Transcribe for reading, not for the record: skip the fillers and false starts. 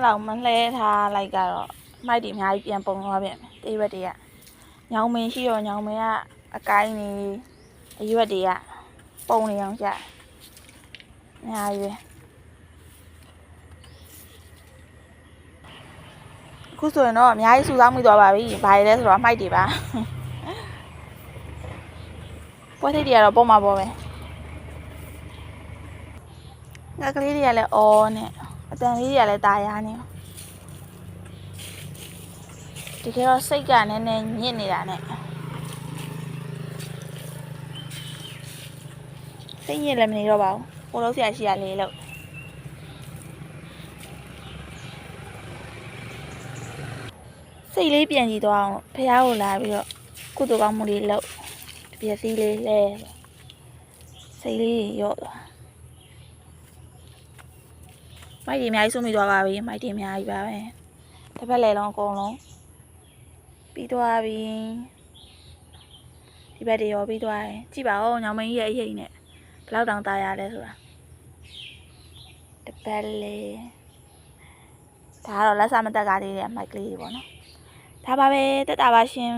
လောက်မလှဲထားလိုက်ကတော့မိုက်တွေအများကြီးပြန်ပုံသွားပြန်တေးရွက်တွေကညောင်မင်းရှိတော့ညောင်မင်းကအကိုင်းနေအရွက်တွေကပုံနေအောင်ကြအများကြီးပဲအခုဆိုရင်တော့အများကြီးစုဆောင်းမိသွားပါပြီဘာတွေလဲဆိုတော့မိုက်တွေပါပွဲထိပ်တွေကတော့ပုံမှာပေါ်ပဲငါကလေးတွေကလည်းအော်နဲ့အတန်လေးတွေကလည်းตายရနေဒီခေတ်တော့စိတ်ကနည်းနည်းညစ်နေတာနဲ့စိတ်ညစ်လည်းမနေတော့ပါဘူးကိုလို့ဆရာရှိရလေးလို့စိတ်လေးပြန်ကြည့်သွားအောင်ဖះကိုလာပြီးတော့ကုသိုလ်ကောင်းမှုလေးလုပ်ပျက်စီးလေးလဲစိတ်လေးရော့သွားမိုက်တွေအများကြီးဆုံးမိသွားပါပြီမိုက်တွေအများကြီးပါပဲတစ်ဖက်လေလုံးအကုန်လုံးပြီးသွားပြီဒီဘက်တွေရောပြီးသွားတယ်ကြည့်ပါဦးညောင်မင်းကြီးရဲ့အရေးနဲ့ဘယ်လောက်တောင်ตายရလဲဆိုတာတစ်ဖက်လေဒါကတော့လက်စမတက်ကသေးတယ်မိုက်ကလေးတွေပေါ့နော်ဒါပါပဲတက်တာပါရှင်